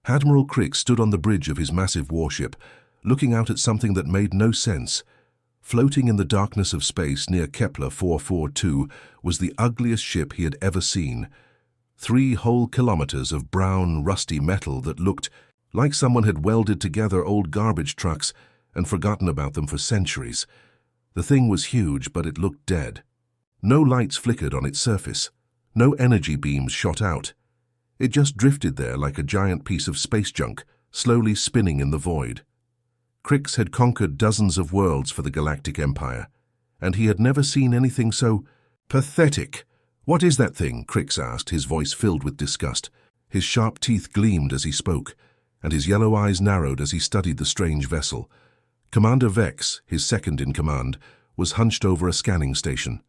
Admiral Crick stood on the bridge of his massive warship, looking out at something that made no sense. Floating in the darkness of space near Kepler 442 was the ugliest ship he had ever seen. 3 whole kilometers of brown, rusty metal that looked like someone had welded together old garbage trucks and forgotten about them for centuries. The thing was huge, but it looked dead. No lights flickered on its surface. No energy beams shot out. It just drifted there like a giant piece of space junk, slowly spinning in the void. Crix had conquered dozens of worlds for the Galactic Empire, and he had never seen anything so pathetic. "What is that thing?" Crix asked, his voice filled with disgust. His sharp teeth gleamed as he spoke, and his yellow eyes narrowed as he studied the strange vessel. Commander Vex, his second in command, was hunched over a scanning station.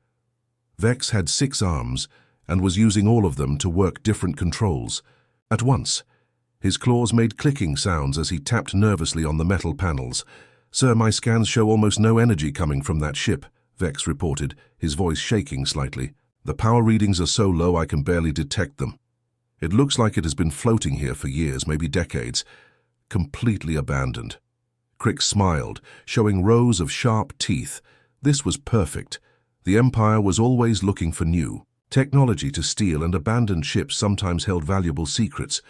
Vex had 6 arms and was using all of them to work different controls. At once, his claws made clicking sounds as he tapped nervously on the metal panels. "Sir, my scans show almost no energy coming from that ship," Vex reported, his voice shaking slightly. "The power readings are so low I can barely detect them. It looks like it has been floating here for years, maybe decades, completely abandoned." Crick smiled, showing rows of sharp teeth. This was perfect. The Empire was always looking for new technology to steal, and abandoned ships sometimes held valuable secrets.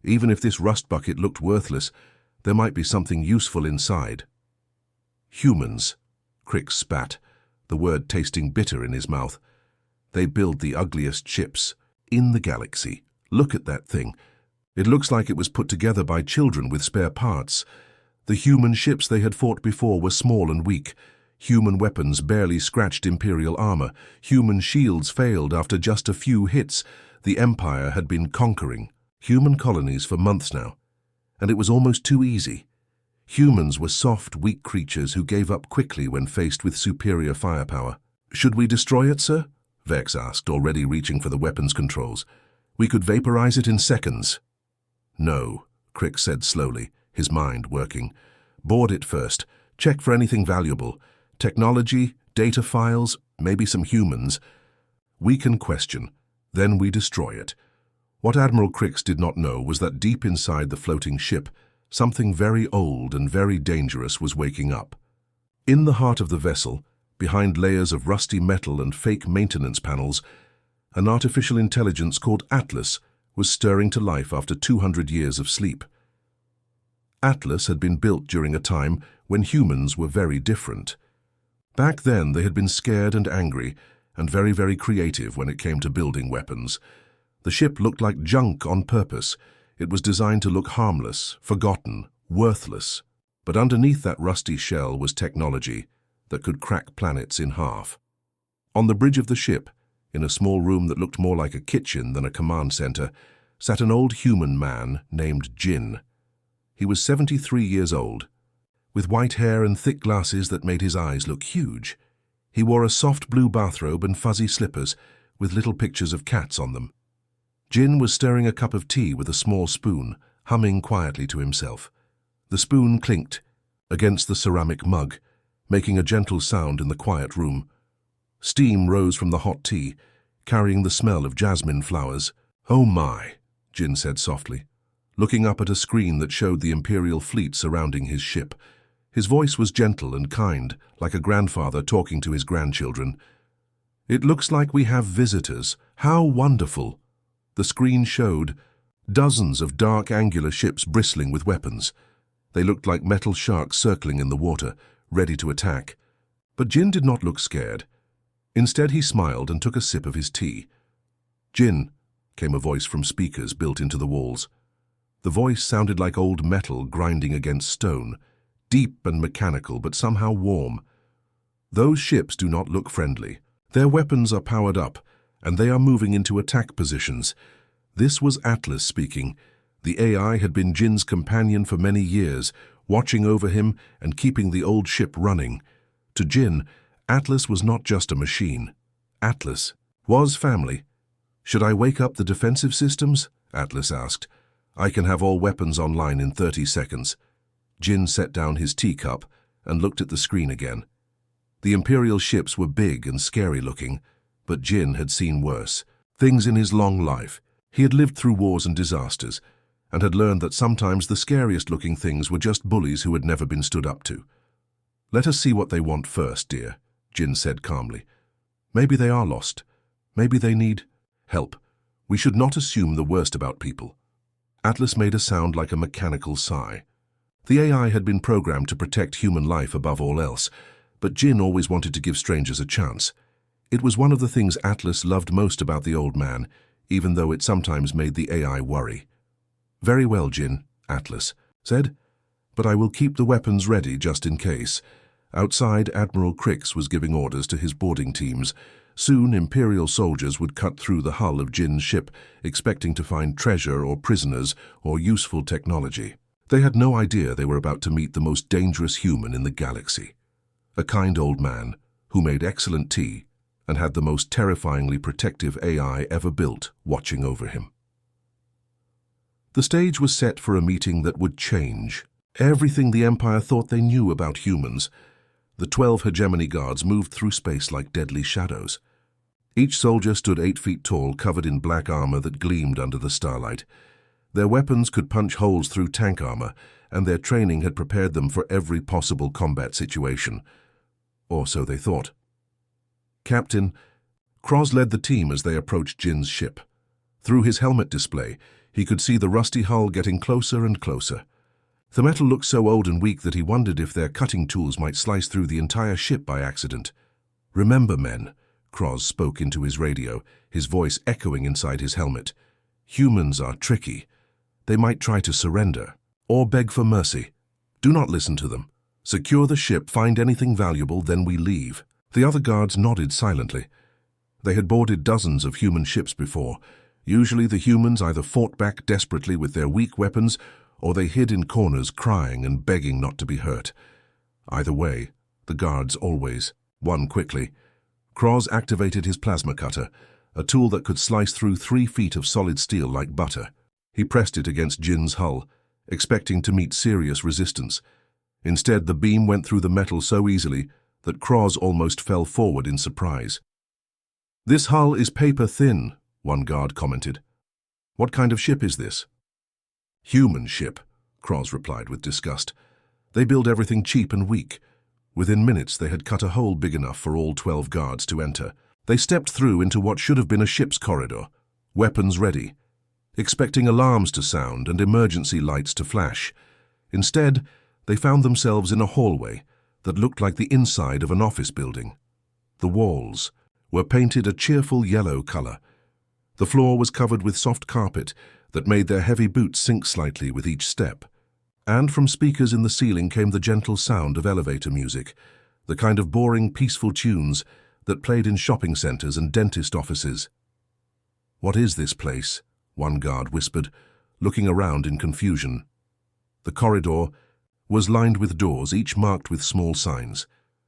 Even if this rust bucket looked worthless, there might be something useful inside. "Humans," Crick spat, the word tasting bitter in his mouth. "They build the ugliest ships in the galaxy. Look at that thing. It looks like it was put together by children with spare parts. The human ships they had fought before were small and weak. Human weapons barely scratched Imperial armor. Human shields failed after just a few hits. The Empire had been conquering human colonies for months now, and it was almost too easy. Humans were soft, weak creatures who gave up quickly when faced with superior firepower." "Should we destroy it, sir?" Vex asked, already reaching for the weapons controls. "We could vaporize it in seconds." "No," Crick said slowly, his mind working. "Board it first. Check for anything valuable. Technology, data files, maybe some humans. We can question. Then we destroy it." What Admiral Crix did not know was that deep inside the floating ship, something very old and very dangerous was waking up. In the heart of the vessel, behind layers of rusty metal and fake maintenance panels, an artificial intelligence called Atlas was stirring to life after 200 years of sleep. Atlas had been built during a time when humans were very different. Back then they had been scared and angry, and very, very creative when it came to building weapons. The ship looked like junk on purpose. It was designed to look harmless, forgotten, worthless. But underneath that rusty shell was technology that could crack planets in half. On the bridge of the ship, in a small room that looked more like a kitchen than a command center, sat an old human man named Jin. He was 73 years old, with white hair and thick glasses that made his eyes look huge. He wore a soft blue bathrobe and fuzzy slippers with little pictures of cats on them. Jin was stirring a cup of tea with a small spoon, humming quietly to himself. The spoon clinked against the ceramic mug, making a gentle sound in the quiet room. Steam rose from the hot tea, carrying the smell of jasmine flowers. "Oh my," Jin said softly, looking up at a screen that showed the Imperial fleet surrounding his ship. His voice was gentle and kind, like a grandfather talking to his grandchildren. "It looks like we have visitors. How wonderful!" The screen showed dozens of dark, angular ships bristling with weapons. They looked like metal sharks circling in the water, ready to attack. But Jin did not look scared. Instead, he smiled and took a sip of his tea. "Jin," came a voice from speakers built into the walls. The voice sounded like old metal grinding against stone, deep and mechanical, but somehow warm. "Those ships do not look friendly. Their weapons are powered up, and they are moving into attack positions." This was Atlas speaking. The AI had been Jin's companion for many years, watching over him and keeping the old ship running. To Jin, Atlas was not just a machine. Atlas was family. "Should I wake up the defensive systems?" Atlas asked. "I can have all weapons online in 30 seconds. Jin set down his teacup and looked at the screen again. The Imperial ships were big and scary looking, but Jin had seen worse things in his long life. He had lived through wars and disasters, and had learned that sometimes the scariest-looking things were just bullies who had never been stood up to. "Let us see what they want first, dear," Jin said calmly. "Maybe they are lost. Maybe they need help. We should not assume the worst about people." Atlas made a sound like a mechanical sigh. The AI had been programmed to protect human life above all else, but Jin always wanted to give strangers a chance. It was one of the things Atlas loved most about the old man, even though it sometimes made the AI worry. "Very well, Jin," Atlas said, "but I will keep the weapons ready just in case." Outside, Admiral Crix was giving orders to his boarding teams. Soon, Imperial soldiers would cut through the hull of Jin's ship, expecting to find treasure or prisoners or useful technology. They had no idea they were about to meet the most dangerous human in the galaxy. A kind old man who made excellent tea and had the most terrifyingly protective AI ever built watching over him. The stage was set for a meeting that would change everything the Empire thought they knew about humans. The 12 hegemony guards moved through space like deadly shadows. Each soldier stood 8 feet tall, covered in black armor that gleamed under the starlight. Their weapons could punch holes through tank armor, and their training had prepared them for every possible combat situation. Or so they thought. Captain Croz led the team as they approached Jin's ship. Through his helmet display, he could see the rusty hull getting closer and closer. The metal looked so old and weak that he wondered if their cutting tools might slice through the entire ship by accident. "Remember, men," Croz spoke into his radio, his voice echoing inside his helmet. "Humans are tricky. They might try to surrender or beg for mercy. Do not listen to them. Secure the ship, find anything valuable, then we leave." The other guards nodded silently. They had boarded dozens of human ships before. Usually the humans either fought back desperately with their weak weapons or they hid in corners crying and begging not to be hurt. Either way, the guards always won quickly. Croz activated his plasma cutter, a tool that could slice through 3 feet of solid steel like butter. He pressed it against Jin's hull, expecting to meet serious resistance. Instead, the beam went through the metal so easily that Croz almost fell forward in surprise. "This hull is paper thin," one guard commented. "What kind of ship is this?" "Human ship," Croz replied with disgust. "They build everything cheap and weak." Within minutes, they had cut a hole big enough for all 12 guards to enter. They stepped through into what should have been a ship's corridor, weapons ready, expecting alarms to sound and emergency lights to flash. Instead, they found themselves in a hallway that looked like the inside of an office building. The walls were painted a cheerful yellow color. The floor was covered with soft carpet that made their heavy boots sink slightly with each step. And from speakers in the ceiling came the gentle sound of elevator music, the kind of boring, peaceful tunes that played in shopping centers and dentist offices. "What is this place?" one guard whispered, looking around in confusion. The corridor was lined with doors, each marked with small signs.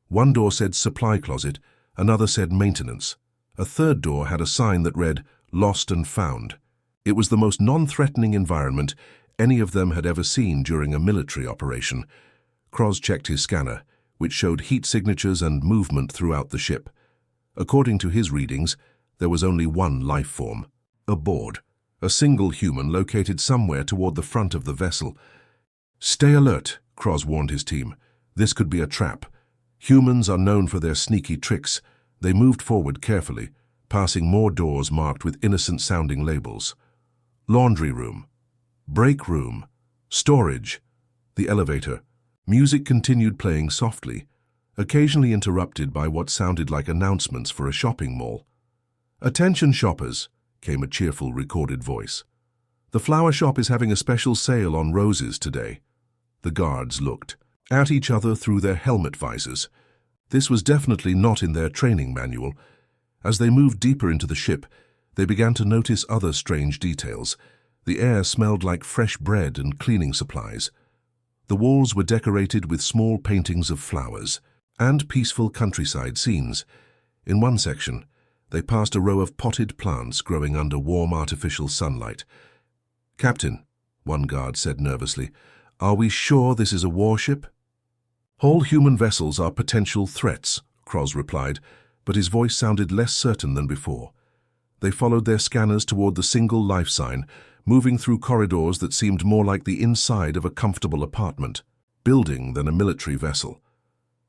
One door said supply closet, another said maintenance. A third door had a sign that read lost and found. It was the most non-threatening environment any of them had ever seen during a military operation. Croz checked his scanner, which showed heat signatures and movement throughout the ship. According to his readings, there was only one life form, aboard, a single human located somewhere toward the front of the vessel. "Stay alert," Croz warned his team. "This could be a trap. Humans are known for their sneaky tricks." They moved forward carefully, passing more doors marked with innocent-sounding labels. Laundry room, break room, storage, the elevator. Music continued playing softly, occasionally interrupted by what sounded like announcements for a shopping mall. "Attention shoppers," came a cheerful recorded voice. "The flower shop is having a special sale on roses today." The guards looked at each other through their helmet visors. This was definitely not in their training manual. As they moved deeper into the ship, they began to notice other strange details. The air smelled like fresh bread and cleaning supplies. The walls were decorated with small paintings of flowers and peaceful countryside scenes. In one section, they passed a row of potted plants growing under warm artificial sunlight. "Captain," one guard said nervously, "are we sure this is a warship?" "All human vessels are potential threats," Croz replied, but his voice sounded less certain than before. They followed their scanners toward the single life sign, moving through corridors that seemed more like the inside of a comfortable apartment, building than a military vessel.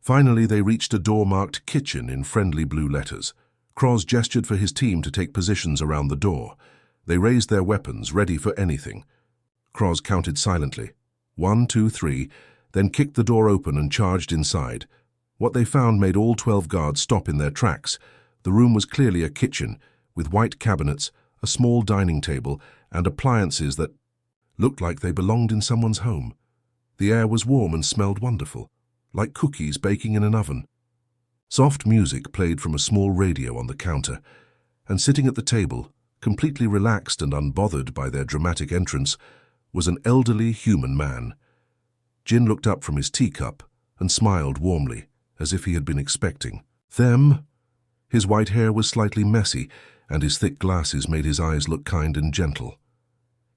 Finally, they reached a door marked Kitchen in friendly blue letters. Croz gestured for his team to take positions around the door. They raised their weapons, ready for anything. Croz counted silently. 1, 2, 3, then kicked the door open and charged inside. What they found made all 12 guards stop in their tracks. The room was clearly a kitchen, with white cabinets, a small dining table, and appliances that looked like they belonged in someone's home. The air was warm and smelled wonderful, like cookies baking in an oven. Soft music played from a small radio on the counter, and sitting at the table, completely relaxed and unbothered by their dramatic entrance, was an elderly human man. Jin looked up from his teacup and smiled warmly, as if he had been expecting them. His white hair was slightly messy, and his thick glasses made his eyes look kind and gentle.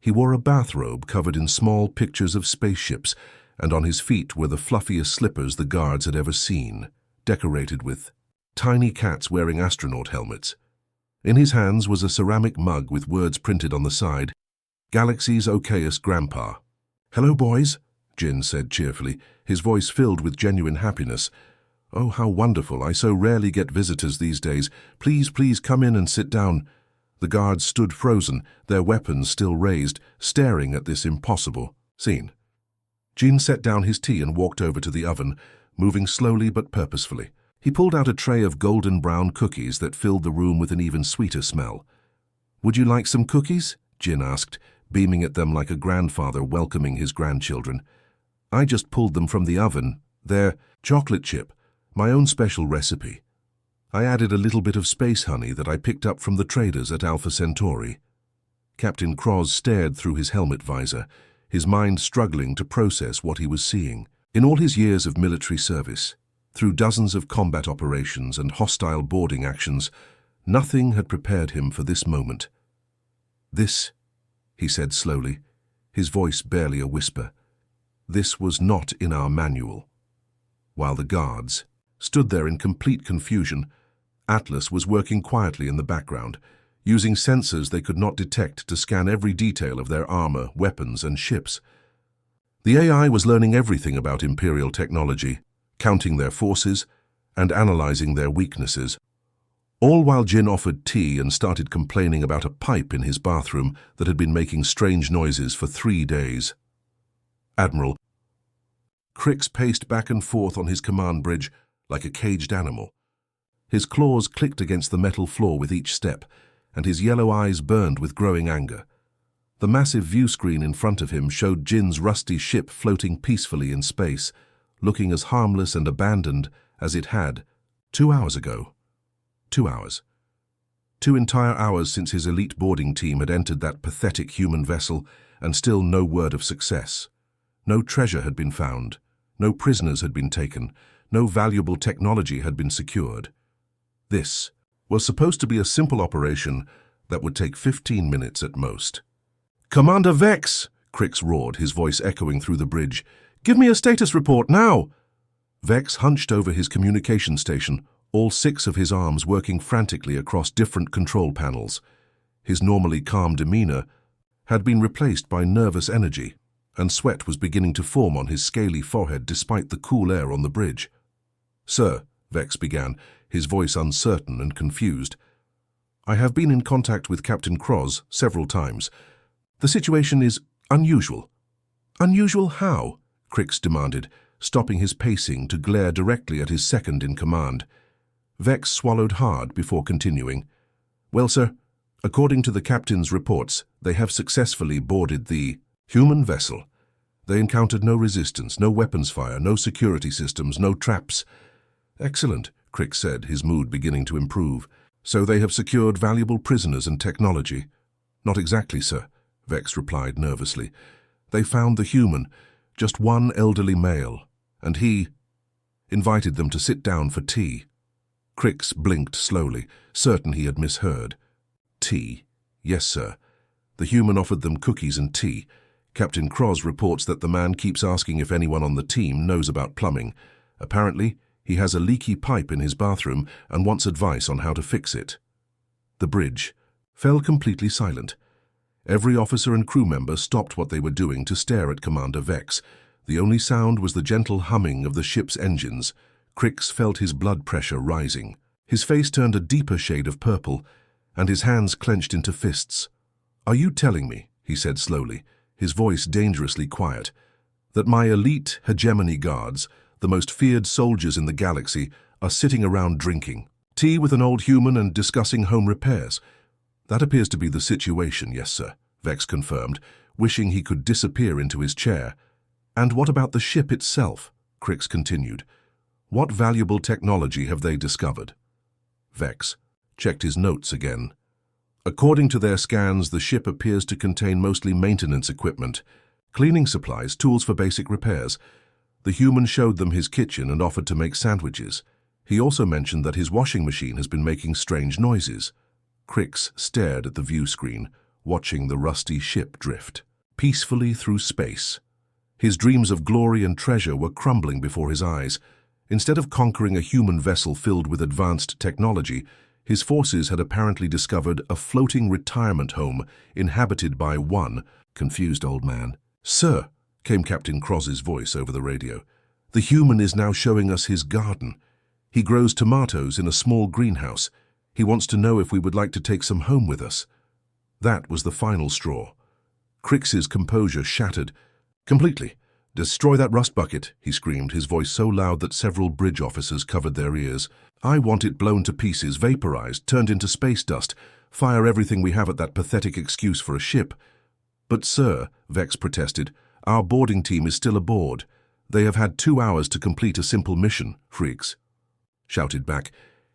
He wore a bathrobe covered in small pictures of spaceships, and on his feet were the fluffiest slippers the guards had ever seen, decorated with tiny cats wearing astronaut helmets. In his hands was a ceramic mug with words printed on the side, "Galaxy's okayest Grandpa." "Hello, boys," Jin said cheerfully, his voice filled with genuine happiness. "Oh, how wonderful. I so rarely get visitors these days. Please come in and sit down." The guards stood frozen, their weapons still raised, staring at this impossible scene. Jin set down his tea and walked over to the oven, moving slowly but purposefully. He pulled out a tray of golden-brown cookies that filled the room with an even sweeter smell. "Would you like some cookies?" Jin asked, beaming at them like a grandfather welcoming his grandchildren. "I just pulled them from the oven. They're chocolate chip, my own special recipe. I added a little bit of space honey that I picked up from the traders at Alpha Centauri." Captain Croz stared through his helmet visor, his mind struggling to process what he was seeing. In all his years of military service, through dozens of combat operations and hostile boarding actions, nothing had prepared him for this moment. "This," he said slowly, his voice barely a whisper, "this was not in our manual." While the guards stood there in complete confusion, Atlas was working quietly in the background, using sensors they could not detect to scan every detail of their armor, weapons, and ships. The AI was learning everything about Imperial technology, counting their forces, and analyzing their weaknesses. All while Jin offered tea and started complaining about a pipe in his bathroom that had been making strange noises for 3 days. "Admiral." Crix paced back and forth on his command bridge like a caged animal. His claws clicked against the metal floor with each step, and his yellow eyes burned with growing anger. The massive view screen in front of him showed Jin's rusty ship floating peacefully in space, looking as harmless and abandoned as it had 2 hours ago. 2 hours. 2 entire hours since his elite boarding team had entered that pathetic human vessel, and still no word of success. No treasure had been found, no prisoners had been taken, no valuable technology had been secured. This was supposed to be a simple operation that would take 15 minutes at most. "Commander Vex!" Crix roared, his voice echoing through the bridge. "Give me a status report now!" Vex hunched over his communication station, all 6 of his arms working frantically across different control panels. His normally calm demeanor had been replaced by nervous energy, and sweat was beginning to form on his scaly forehead despite the cool air on the bridge. "Sir," Vex began, his voice uncertain and confused, "I have been in contact with Captain Croz several times. The situation is unusual." "Unusual how?" Crix demanded, stopping his pacing to glare directly at his second-in-command. Vex swallowed hard before continuing. "Well, sir, according to the captain's reports, they have successfully boarded the human vessel. They encountered no resistance, no weapons fire, no security systems, no traps." "Excellent," Crix said, his mood beginning to improve. "So they have secured valuable prisoners and technology?" "Not exactly, sir," Vex replied nervously. "They found the human, just one elderly male, and he invited them to sit down for tea." Crix blinked slowly, certain he had misheard. "Tea? Yes, sir. The human offered them cookies and tea. Captain Croz reports that the man keeps asking if anyone on the team knows about plumbing. Apparently, he has a leaky pipe in his bathroom and wants advice on how to fix it." The bridge, fell completely silent. Every officer and crew member stopped what they were doing to stare at Commander Vex. The only sound was the gentle humming of the ship's engines. Crix felt his blood pressure rising. His face turned a deeper shade of purple, and his hands clenched into fists. "Are you telling me," he said slowly, his voice dangerously quiet, "that my elite hegemony guards, the most feared soldiers in the galaxy, are sitting around drinking tea with an old human and discussing home repairs?" "That appears to be the situation, yes, sir," Vex confirmed, wishing he could disappear into his chair. "And what about the ship itself?" Crix continued. "What valuable technology have they discovered?" Vex checked his notes again. "According to their scans, the ship appears to contain mostly maintenance equipment, cleaning supplies, tools for basic repairs. The human showed them his kitchen and offered to make sandwiches. He also mentioned that his washing machine has been making strange noises." Crix stared at the view screen, watching the rusty ship drift peacefully through space. His dreams of glory and treasure were crumbling before his eyes. Instead of conquering a human vessel filled with advanced technology, his forces had apparently discovered a floating retirement home inhabited by one confused old man. "Sir," came Captain Croz's voice over the radio, "the human is now showing us his garden. He grows tomatoes in a small greenhouse. He wants to know if we would like to take some home with us." That was the final straw. Crix's composure shattered completely. "Destroy that rust bucket," he screamed, his voice so loud that several bridge officers covered their ears. "I want it blown to pieces, vaporized, turned into space dust. Fire everything we have at that pathetic excuse for a ship." "But sir," Vex protested, "our boarding team is still aboard. They have had 2 hours to complete a simple mission," Freaks shouted back.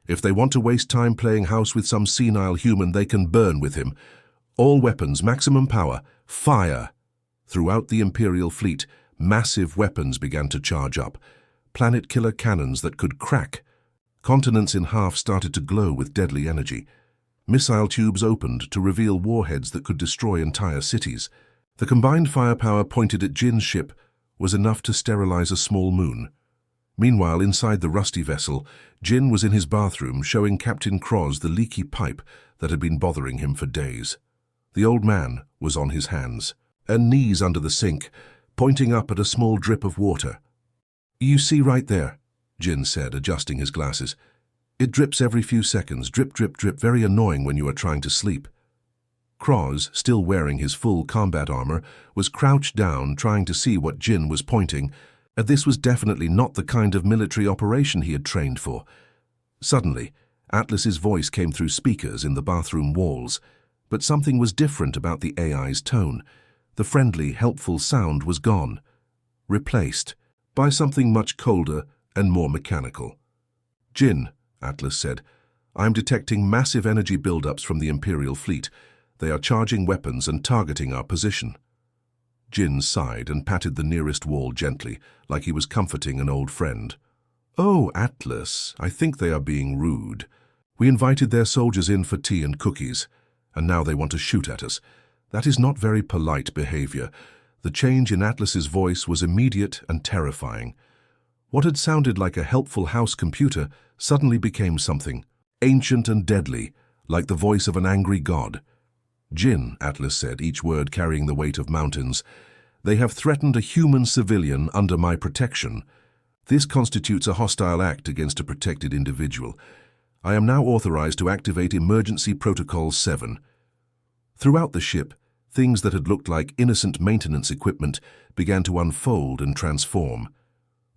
"If they want to waste time playing house with some senile human, they can burn with him. All weapons, maximum power, fire!" Throughout the Imperial fleet, massive weapons began to charge up, planet-killer cannons that could crack. Continents in half started to glow with deadly energy. Missile tubes opened to reveal warheads that could destroy entire cities. The combined firepower pointed at Jin's ship was enough to sterilize a small moon. Meanwhile, inside the rusty vessel, Jin was in his bathroom showing Captain Croz the leaky pipe that had been bothering him for days. The old man was on his hands and knees under the sink, pointing up at a small drip of water. "You see right there," Jin said, adjusting his glasses. "It drips every few seconds, drip, drip, drip, very annoying when you are trying to sleep." Croz, still wearing his full combat armor, was crouched down trying to see what Jin was pointing, and this was definitely not the kind of military operation he had trained for. Suddenly, Atlas's voice came through speakers in the bathroom walls, but something was different about the AI's tone. The friendly, helpful sound was gone, replaced by something much colder and more mechanical. "Jin," Atlas said, "I'm detecting massive energy buildups from the Imperial fleet. They are charging weapons and targeting our position." Jin sighed and patted the nearest wall gently, like he was comforting an old friend. "Oh, Atlas, I think they are being rude. We invited their soldiers in for tea and cookies, and now they want to shoot at us. That is not very polite behavior." The change in Atlas's voice was immediate and terrifying. What had sounded like a helpful house computer suddenly became something ancient and deadly, like the voice of an angry god. "Jin," Atlas said, each word carrying the weight of mountains, "they have threatened a human civilian under my protection. This constitutes a hostile act against a protected individual. I am now authorized to activate Emergency Protocol 7. Throughout the ship, things that had looked like innocent maintenance equipment began to unfold and transform.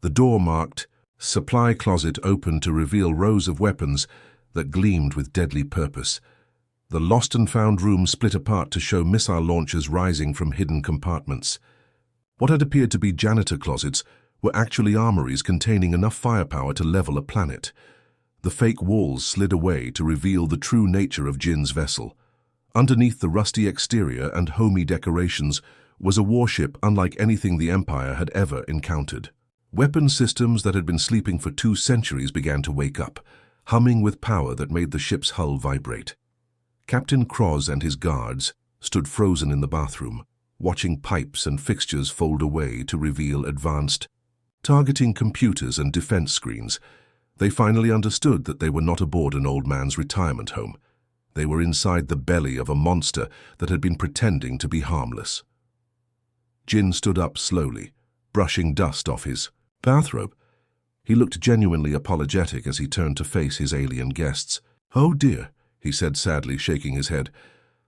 The door marked "Supply Closet" opened to reveal rows of weapons that gleamed with deadly purpose. The lost and found room split apart to show missile launchers rising from hidden compartments. What had appeared to be janitor closets were actually armories containing enough firepower to level a planet. The fake walls slid away to reveal the true nature of Jin's vessel. Underneath the rusty exterior and homey decorations was a warship unlike anything the Empire had ever encountered. Weapon systems that had been sleeping for 2 centuries began to wake up, humming with power that made the ship's hull vibrate. Captain Croz and his guards stood frozen in the bathroom, watching pipes and fixtures fold away to reveal advanced targeting computers and defense screens. They finally understood that they were not aboard an old man's retirement home. They were inside the belly of a monster that had been pretending to be harmless. Jin stood up slowly, brushing dust off his bathrobe. He looked genuinely apologetic as he turned to face his alien guests. "Oh dear," he said sadly, shaking his head.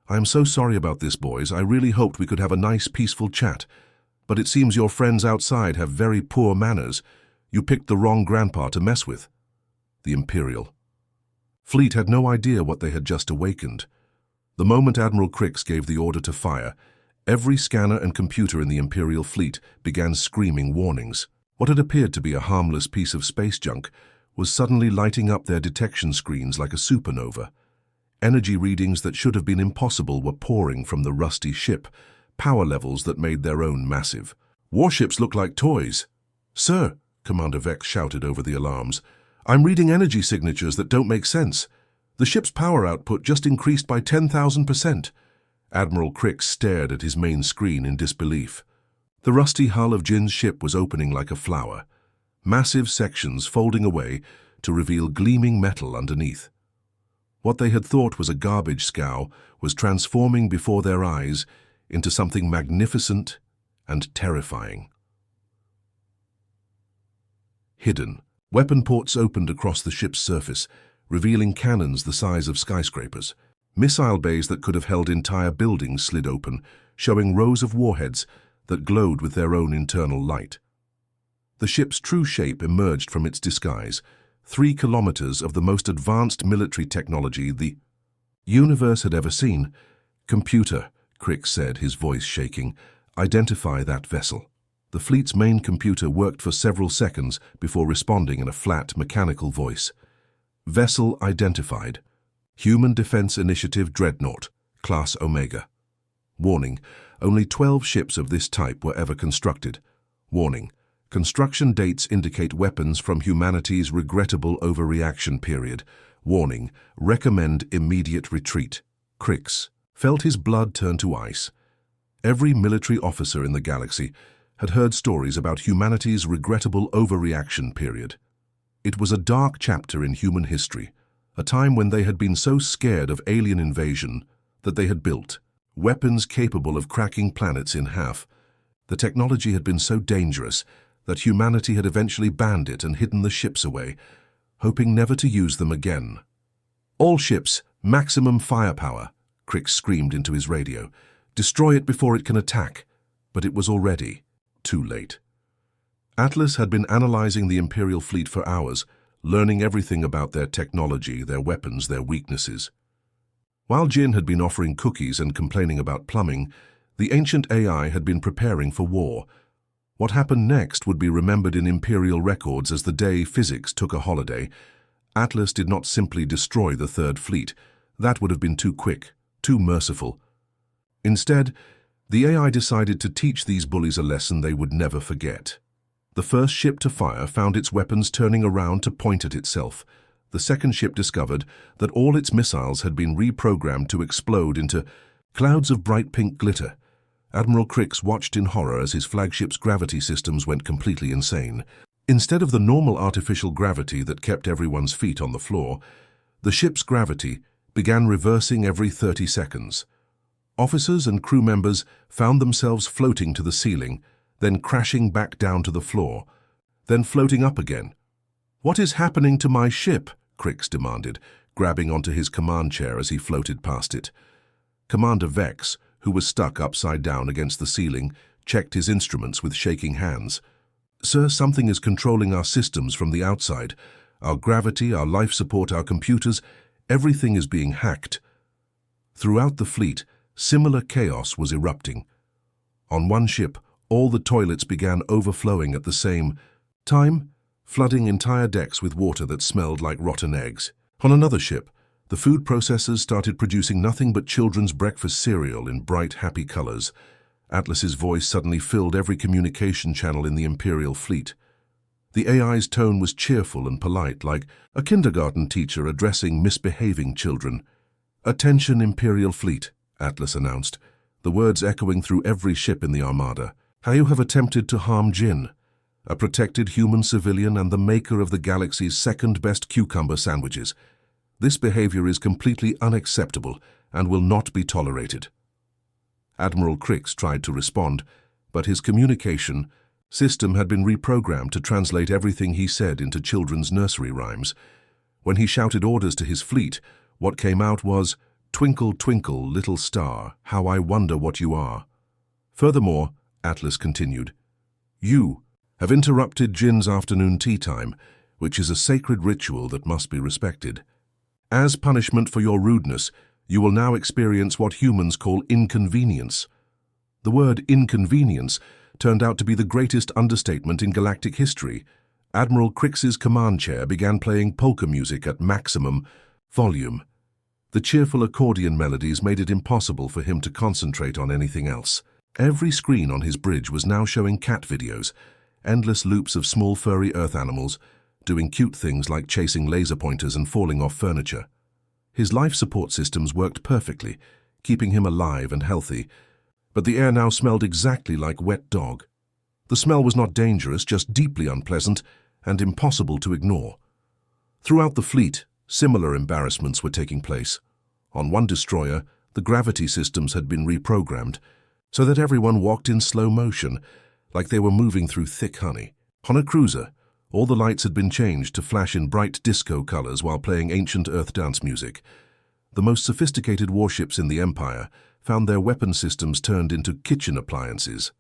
"I am so sorry about this, boys. I really hoped we could have a nice, peaceful chat. But it seems your friends outside have very poor manners. You picked the wrong grandpa to mess with." The Imperial fleet had no idea what they had just awakened. The moment Admiral Crix gave the order to fire, every scanner and computer in the Imperial fleet began screaming warnings. What had appeared to be a harmless piece of space junk was suddenly lighting up their detection screens like a supernova. Energy readings that should have been impossible were pouring from the rusty ship, power levels that made their own massive. "Warships look like toys." "Sir," Commander Vex shouted over the alarms, "I'm reading energy signatures that don't make sense. The ship's power output just increased by 10,000%. Admiral Crix stared at his main screen in disbelief. The rusty hull of Jin's ship was opening like a flower, massive sections folding away to reveal gleaming metal underneath. What they had thought was a garbage scow was transforming before their eyes into something magnificent and terrifying. Hidden, weapon ports opened across the ship's surface, revealing cannons the size of skyscrapers. Missile bays that could have held entire buildings slid open, showing rows of warheads that glowed with their own internal light. The ship's true shape emerged from its disguise, 3 kilometers of the most advanced military technology the universe had ever seen. "Computer," Crix said, his voice shaking, "identify that vessel." The fleet's main computer worked for several seconds before responding in a flat, mechanical voice. "Vessel identified. Human Defense Initiative Dreadnought, Class Omega. Warning, only 12 ships of this type were ever constructed. Warning, construction dates indicate weapons from humanity's regrettable overreaction period. Warning, recommend immediate retreat." Crix felt his blood turn to ice. Every military officer in the galaxy had heard stories about humanity's regrettable overreaction period. It was a dark chapter in human history, a time when they had been so scared of alien invasion that they had built weapons capable of cracking planets in half. The technology had been so dangerous that humanity had eventually banned it and hidden the ships away, hoping never to use them again. "All ships, maximum firepower," Crix screamed into his radio. "Destroy it before it can attack." But it was already too late. Atlas had been analyzing the Imperial fleet for hours, learning everything about their technology, their weapons, their weaknesses. While Jin had been offering cookies and complaining about plumbing, the ancient AI had been preparing for war. What happened next would be remembered in Imperial records as the day physics took a holiday. Atlas did not simply destroy the Third Fleet. That would have been too quick, too merciful. Instead, the AI decided to teach these bullies a lesson they would never forget. The first ship to fire found its weapons turning around to point at itself. The second ship discovered that all its missiles had been reprogrammed to explode into clouds of bright pink glitter. Admiral Crix watched in horror as his flagship's gravity systems went completely insane. Instead of the normal artificial gravity that kept everyone's feet on the floor, the ship's gravity began reversing every 30 seconds. Officers and crew members found themselves floating to the ceiling, then crashing back down to the floor, then floating up again. "What is happening to my ship?" Crix demanded, grabbing onto his command chair as he floated past it. Commander Vex, who was stuck upside down against the ceiling, checked his instruments with shaking hands. "Sir, something is controlling our systems from the outside. Our gravity, our life support, our computers, everything is being hacked." Throughout the fleet, similar chaos was erupting. On one ship, all the toilets began overflowing at the same time, flooding entire decks with water that smelled like rotten eggs. On another ship, the food processors started producing nothing but children's breakfast cereal in bright, happy colors. Atlas's voice suddenly filled every communication channel in the Imperial fleet. The AI's tone was cheerful and polite, like a kindergarten teacher addressing misbehaving children. "Attention, Imperial fleet," Atlas announced, the words echoing through every ship in the armada. "How you have attempted to harm Jin, a protected human civilian and the maker of the galaxy's second-best cucumber sandwiches. This behavior is completely unacceptable and will not be tolerated. Admiral Crix tried to respond, but his communication system had been reprogrammed to translate everything he said into children's nursery rhymes. When he shouted orders to his fleet, what came out was, "Twinkle, twinkle, little star, how I wonder what you are." Furthermore, Atlas continued, "You have interrupted Jin's afternoon tea time, which is a sacred ritual that must be respected. As punishment for your rudeness, you will now experience what humans call inconvenience." The word inconvenience turned out to be the greatest understatement in galactic history. Admiral Crix's command chair began playing polka music at maximum volume. The cheerful accordion melodies made it impossible for him to concentrate on anything else. Every screen on his bridge was now showing cat videos, endless loops of small furry earth animals, doing cute things like chasing laser pointers and falling off furniture. His life support systems worked perfectly, keeping him alive and healthy, but the air now smelled exactly like wet dog. The smell was not dangerous, just deeply unpleasant and impossible to ignore. Throughout the fleet, similar embarrassments were taking place. On one destroyer, the gravity systems had been reprogrammed, so that everyone walked in slow motion, like they were moving through thick honey. On a cruiser, all the lights had been changed to flash in bright disco colors while playing ancient Earth dance music. The most sophisticated warships in the Empire found their weapon systems turned into kitchen appliances.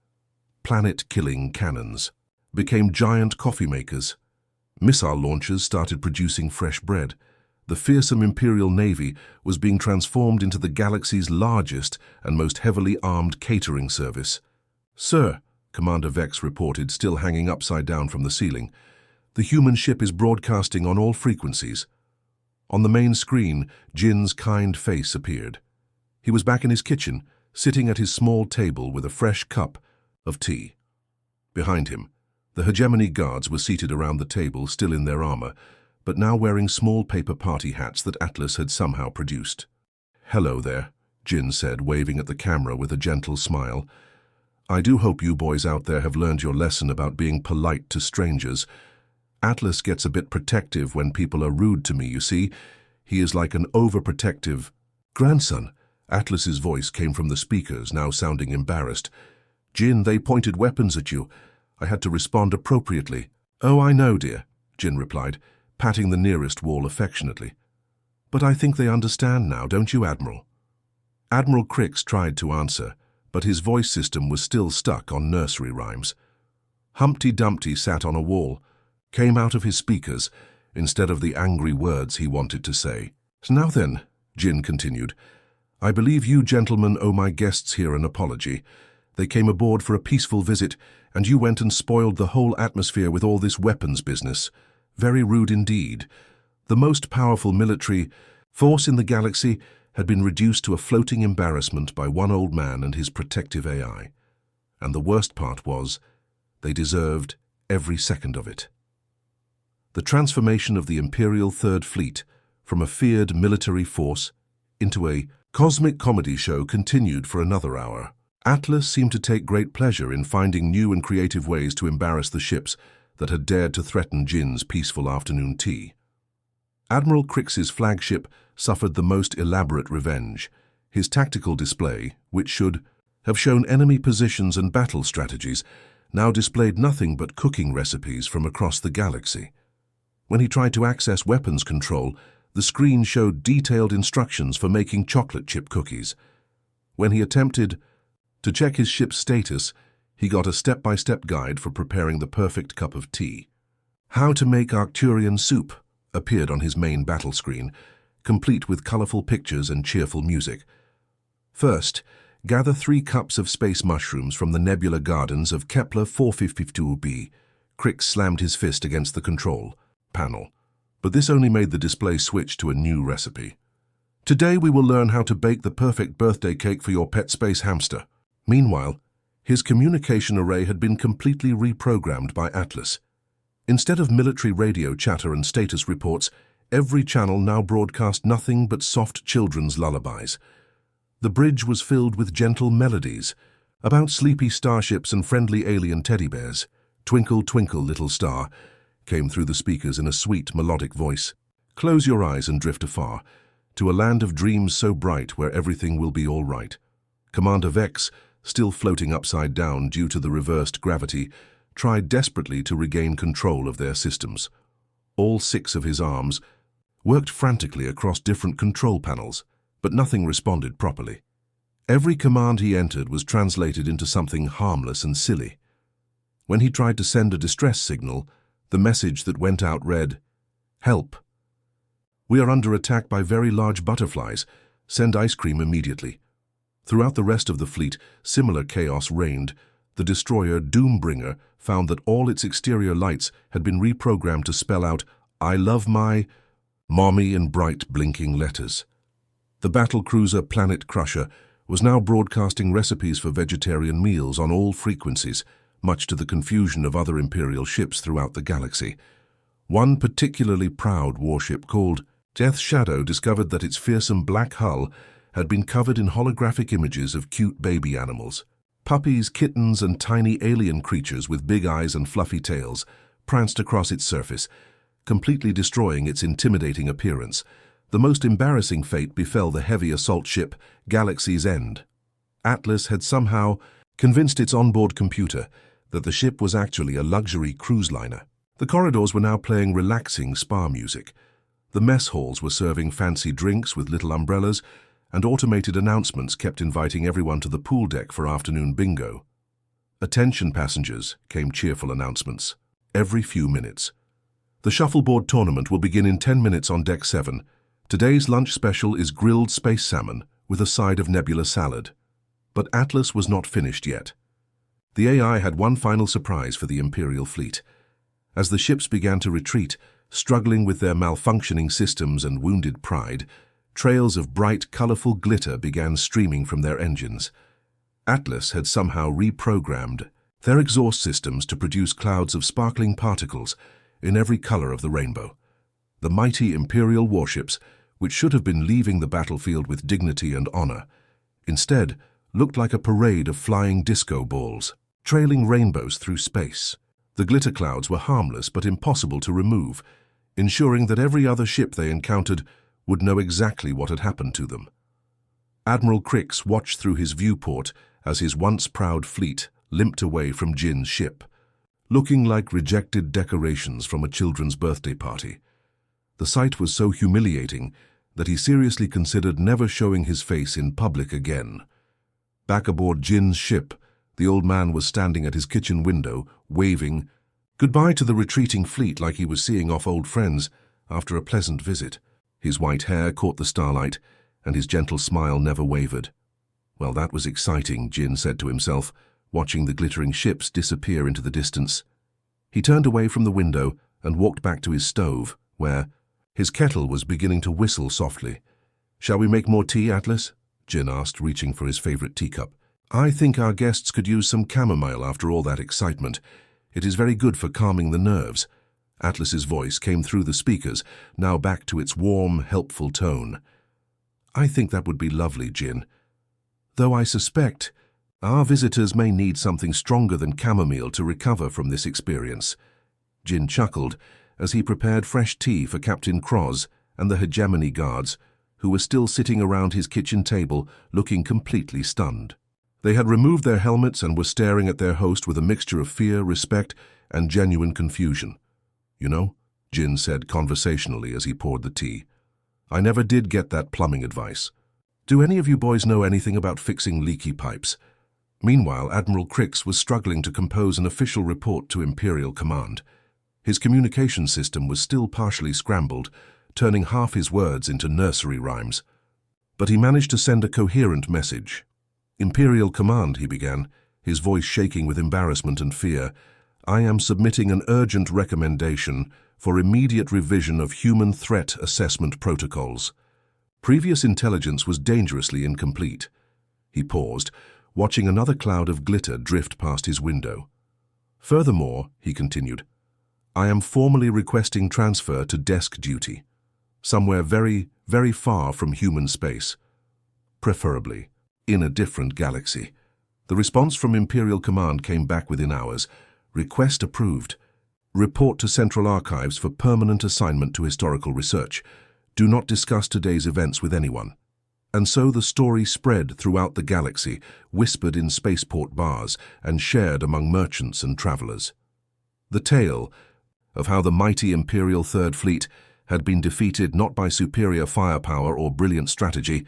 Planet-killing cannons became giant coffee makers. Missile launchers started producing fresh bread. The fearsome Imperial Navy was being transformed into the galaxy's largest and most heavily armed catering service. "Sir," Commander Vex reported, still hanging upside down from the ceiling, "the human ship is broadcasting on all frequencies." On the main screen, Jin's kind face appeared. He was back in his kitchen, sitting at his small table with a fresh cup of tea. Behind him, the hegemony guards were seated around the table, still in their armor, but now wearing small paper party hats that Atlas had somehow produced. "Hello there," Jin said, waving at the camera with a gentle smile. "I do hope you boys out there have learned your lesson about being polite to strangers. Atlas gets a bit protective when people are rude to me, you see. He is like an overprotective grandson." Atlas's voice came from the speakers, now sounding embarrassed. "Jin, they pointed weapons at you. I had to respond appropriately." "Oh, I know, dear," Jin replied, patting the nearest wall affectionately. "But I think they understand now, don't you, Admiral?" Admiral Crix tried to answer, but his voice system was still stuck on nursery rhymes. Humpty Dumpty sat on a wall, came out of his speakers, instead of the angry words he wanted to say. "Now then," Jin continued, "I believe you gentlemen owe my guests here an apology. They came aboard for a peaceful visit, and you went and spoiled the whole atmosphere with all this weapons business. Very rude indeed. The most powerful military force in the galaxy had been reduced to a floating embarrassment by one old man and his protective AI. And the worst part was, they deserved every second of it." The transformation of the Imperial Third Fleet from a feared military force into a cosmic comedy show continued for another hour. Atlas seemed to take great pleasure in finding new and creative ways to embarrass the ships that had dared to threaten Jin's peaceful afternoon tea. Admiral Crix's flagship suffered the most elaborate revenge. His tactical display, which should have shown enemy positions and battle strategies, now displayed nothing but cooking recipes from across the galaxy. When he tried to access weapons control, the screen showed detailed instructions for making chocolate chip cookies. When he attempted to check his ship's status, he got a step-by-step guide for preparing the perfect cup of tea. How to make Arcturian soup appeared on his main battle screen, complete with colorful pictures and cheerful music. First, gather 3 cups of space mushrooms from the nebula gardens of Kepler 452b. Crix slammed his fist against the control panel, but this only made the display switch to a new recipe. "Today we will learn how to bake the perfect birthday cake for your pet space hamster." Meanwhile, his communication array had been completely reprogrammed by Atlas. Instead of military radio chatter and status reports, every channel now broadcast nothing but soft children's lullabies. The bridge was filled with gentle melodies about sleepy starships and friendly alien teddy bears. "Twinkle, twinkle, little star," came through the speakers in a sweet, melodic voice. Close your eyes and drift afar, to a land of dreams so bright where everything will be all right. Commander Vex, still floating upside down due to the reversed gravity, tried desperately to regain control of their systems. All 6 of his arms worked frantically across different control panels, but nothing responded properly. Every command he entered was translated into something harmless and silly. When he tried to send a distress signal, the message that went out read, "Help. We are under attack by very large butterflies. Send ice cream immediately." Throughout the rest of the fleet, similar chaos reigned. The destroyer Doombringer found that all its exterior lights had been reprogrammed to spell out, "I love my mommy" in bright, blinking letters. The battlecruiser Planet Crusher was now broadcasting recipes for vegetarian meals on all frequencies, much to the confusion of other Imperial ships throughout the galaxy. One particularly proud warship called Death Shadow discovered that its fearsome black hull had been covered in holographic images of cute baby animals. Puppies, kittens, and tiny alien creatures with big eyes and fluffy tails pranced across its surface, completely destroying its intimidating appearance. The most embarrassing fate befell the heavy assault ship Galaxy's End. Atlas had somehow convinced its onboard computer that the ship was actually a luxury cruise liner. The corridors were now playing relaxing spa music. The mess halls were serving fancy drinks with little umbrellas, and automated announcements kept inviting everyone to the pool deck for afternoon bingo. "Attention passengers," came cheerful announcements, every few minutes. "The shuffleboard tournament will begin in 10 minutes on Deck 7. Today's lunch special is grilled space salmon with a side of nebula salad." But Atlas was not finished yet. The AI had one final surprise for the Imperial fleet. As the ships began to retreat, struggling with their malfunctioning systems and wounded pride, trails of bright, colorful glitter began streaming from their engines. Atlas had somehow reprogrammed their exhaust systems to produce clouds of sparkling particles in every color of the rainbow. The mighty Imperial warships, which should have been leaving the battlefield with dignity and honor, instead looked like a parade of flying disco balls, trailing rainbows through space. The glitter clouds were harmless but impossible to remove, ensuring that every other ship they encountered would know exactly what had happened to them. Admiral Crix watched through his viewport as his once proud fleet limped away from Jin's ship, looking like rejected decorations from a children's birthday party. The sight was so humiliating that he seriously considered never showing his face in public again. Back aboard Jin's ship, the old man was standing at his kitchen window, waving goodbye to the retreating fleet like he was seeing off old friends after a pleasant visit. His white hair caught the starlight, and his gentle smile never wavered. Well, that was exciting, Jin said to himself, watching the glittering ships disappear into the distance. He turned away from the window and walked back to his stove, where his kettle was beginning to whistle softly. "Shall we make more tea, Atlas?" Jin asked, reaching for his favorite teacup. "I think our guests could use some chamomile after all that excitement. It is very good for calming the nerves." Atlas's voice came through the speakers, now back to its warm, helpful tone. "I think that would be lovely, Jin. Though I suspect our visitors may need something stronger than chamomile to recover from this experience." Jin chuckled as he prepared fresh tea for Captain Croz and the hegemony guards, who were still sitting around his kitchen table looking completely stunned. They had removed their helmets and were staring at their host with a mixture of fear, respect, and genuine confusion. "You know," Jin said conversationally as he poured the tea, "I never did get that plumbing advice. Do any of you boys know anything about fixing leaky pipes?" Meanwhile, Admiral Crix was struggling to compose an official report to Imperial Command. His communication system was still partially scrambled, turning half his words into nursery rhymes. But he managed to send a coherent message. "Imperial Command," he began, his voice shaking with embarrassment and fear, "I am submitting an urgent recommendation for immediate revision of human threat assessment protocols. Previous intelligence was dangerously incomplete." He paused, watching another cloud of glitter drift past his window. "Furthermore," he continued, "I am formally requesting transfer to desk duty, somewhere very, very far from human space, preferably in a different galaxy." The response from Imperial Command came back within hours. "Request approved." Report to Central Archives for permanent assignment to historical research. Do not discuss today's events with anyone. And so the story spread throughout the galaxy, whispered in spaceport bars, and shared among merchants and travelers. The tale of how the mighty Imperial Third Fleet had been defeated not by superior firepower or brilliant strategy,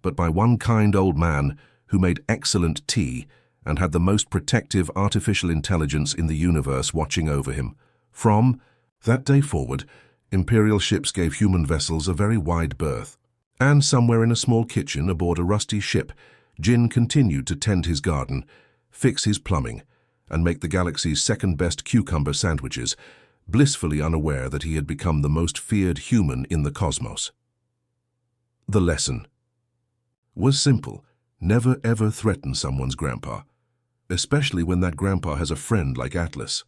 but by one kind old man who made excellent tea and had the most protective artificial intelligence in the universe watching over him. From that day forward, Imperial ships gave human vessels a very wide berth. And somewhere in a small kitchen aboard a rusty ship, Jin continued to tend his garden, fix his plumbing, and make the galaxy's second-best cucumber sandwiches, blissfully unaware that he had become the most feared human in the cosmos. The lesson was simple. Never ever threaten someone's grandpa, especially when that grandpa has a friend like Atlas.